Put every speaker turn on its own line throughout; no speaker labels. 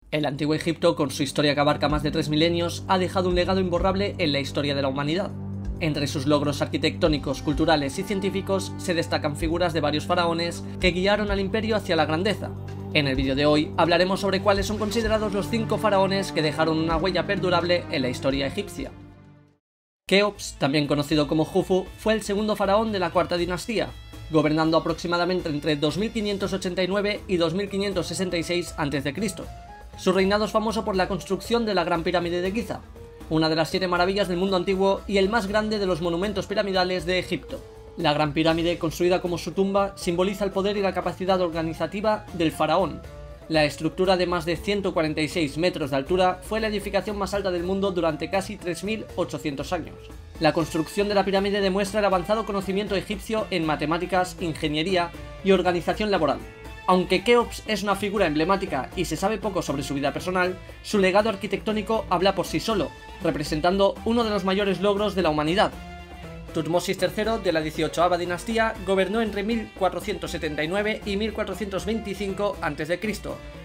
El antiguo Egipto, con su historia que abarca más de 3 milenios, ha dejado un legado imborrable en la historia de la humanidad. Entre sus logros arquitectónicos, culturales y científicos se destacan figuras de varios faraones que guiaron al imperio hacia la grandeza. En el vídeo de hoy hablaremos sobre cuáles son considerados los 5 faraones que dejaron una huella perdurable en la historia egipcia. Keops, también conocido como Jufu, fue el segundo faraón de la cuarta dinastía, gobernando aproximadamente entre 2589 y 2566 a.C. Su reinado es famoso por la construcción de la Gran Pirámide de Giza, una de las 7 maravillas del mundo antiguo y el más grande de los monumentos piramidales de Egipto. La Gran Pirámide, construida como su tumba, simboliza el poder y la capacidad organizativa del faraón. La estructura de más de 146 metros de altura fue la edificación más alta del mundo durante casi 3800 años. La construcción de la pirámide demuestra el avanzado conocimiento egipcio en matemáticas, ingeniería y organización laboral. Aunque Keops es una figura emblemática y se sabe poco sobre su vida personal, su legado arquitectónico habla por sí solo, representando uno de los mayores logros de la humanidad. Tutmosis III, de la 18ª dinastía, gobernó entre 1479 y 1425 a.C.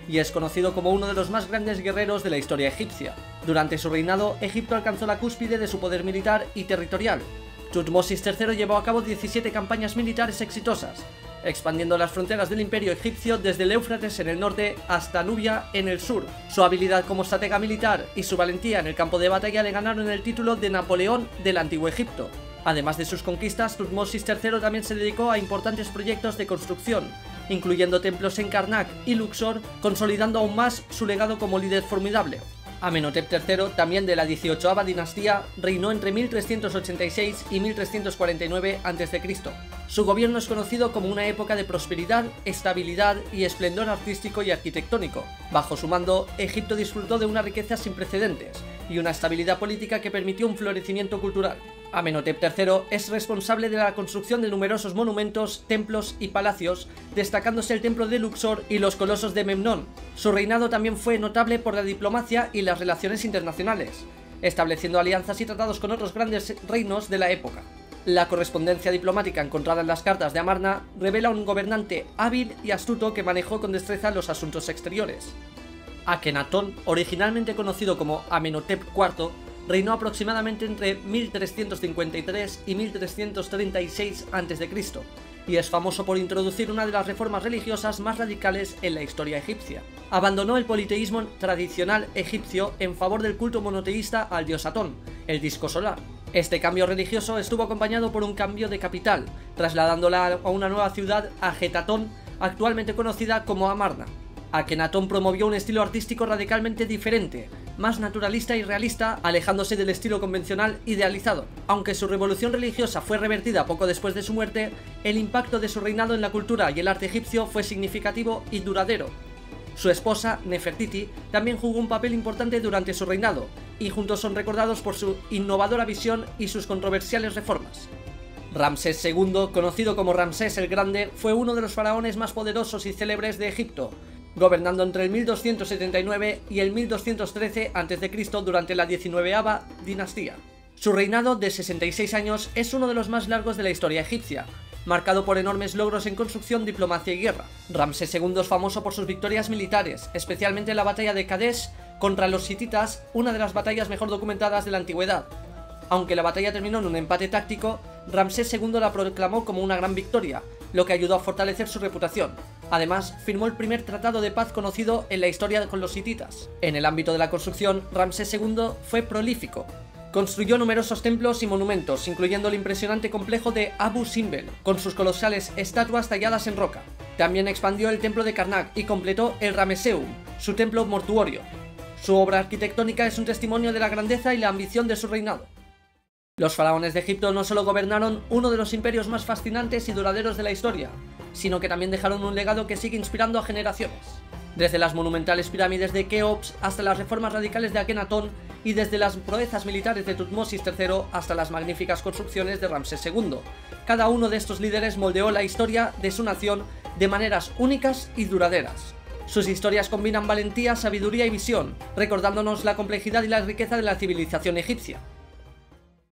y es conocido como uno de los más grandes guerreros de la historia egipcia. Durante su reinado, Egipto alcanzó la cúspide de su poder militar y territorial. Tutmosis III llevó a cabo 17 campañas militares exitosas, expandiendo las fronteras del imperio egipcio desde el Éufrates en el norte hasta Nubia en el sur. Su habilidad como estratega militar y su valentía en el campo de batalla le ganaron el título de Napoleón del Antiguo Egipto. Además de sus conquistas, Tutmosis III también se dedicó a importantes proyectos de construcción, incluyendo templos en Karnak y Luxor, consolidando aún más su legado como líder formidable. Amenhotep III, también de la 18ª dinastía, reinó entre 1386 y 1349 a.C. Su gobierno es conocido como una época de prosperidad, estabilidad y esplendor artístico y arquitectónico. Bajo su mando, Egipto disfrutó de una riqueza sin precedentes y una estabilidad política que permitió un florecimiento cultural. Amenhotep III es responsable de la construcción de numerosos monumentos, templos y palacios, destacándose el templo de Luxor y los colosos de Memnón. Su reinado también fue notable por la diplomacia y las relaciones internacionales, estableciendo alianzas y tratados con otros grandes reinos de la época. La correspondencia diplomática encontrada en las cartas de Amarna revela un gobernante hábil y astuto que manejó con destreza los asuntos exteriores. Akenatón, originalmente conocido como Amenhotep IV, reinó aproximadamente entre 1353 y 1336 a.C. y es famoso por introducir una de las reformas religiosas más radicales en la historia egipcia. Abandonó el politeísmo tradicional egipcio en favor del culto monoteísta al dios Atón, el disco solar. Este cambio religioso estuvo acompañado por un cambio de capital, trasladándola a una nueva ciudad, Ajetatón, actualmente conocida como Amarna. Akenatón promovió un estilo artístico radicalmente diferente, más naturalista y realista, alejándose del estilo convencional idealizado. Aunque su revolución religiosa fue revertida poco después de su muerte, el impacto de su reinado en la cultura y el arte egipcio fue significativo y duradero. Su esposa, Nefertiti, también jugó un papel importante durante su reinado, y juntos son recordados por su innovadora visión y sus controversiales reformas. Ramsés II, conocido como Ramsés el Grande, fue uno de los faraones más poderosos y célebres de Egipto, gobernando entre el 1279 y el 1213 a.C. durante la 19ª dinastía. Su reinado de 66 años es uno de los más largos de la historia egipcia, marcado por enormes logros en construcción, diplomacia y guerra. Ramsés II es famoso por sus victorias militares, especialmente la batalla de Kadesh contra los hititas, una de las batallas mejor documentadas de la antigüedad. Aunque la batalla terminó en un empate táctico, Ramsés II la proclamó como una gran victoria, lo que ayudó a fortalecer su reputación. Además, firmó el primer tratado de paz conocido en la historia con los hititas. En el ámbito de la construcción, Ramsés II fue prolífico. Construyó numerosos templos y monumentos, incluyendo el impresionante complejo de Abu Simbel, con sus colosales estatuas talladas en roca. También expandió el templo de Karnak y completó el Ramesseum, su templo mortuorio. Su obra arquitectónica es un testimonio de la grandeza y la ambición de su reinado. Los faraones de Egipto no solo gobernaron uno de los imperios más fascinantes y duraderos de la historia, sino que también dejaron un legado que sigue inspirando a generaciones. Desde las monumentales pirámides de Keops hasta las reformas radicales de Akenatón y desde las proezas militares de Tutmosis III hasta las magníficas construcciones de Ramsés II. Cada uno de estos líderes moldeó la historia de su nación de maneras únicas y duraderas. Sus historias combinan valentía, sabiduría y visión, recordándonos la complejidad y la riqueza de la civilización egipcia.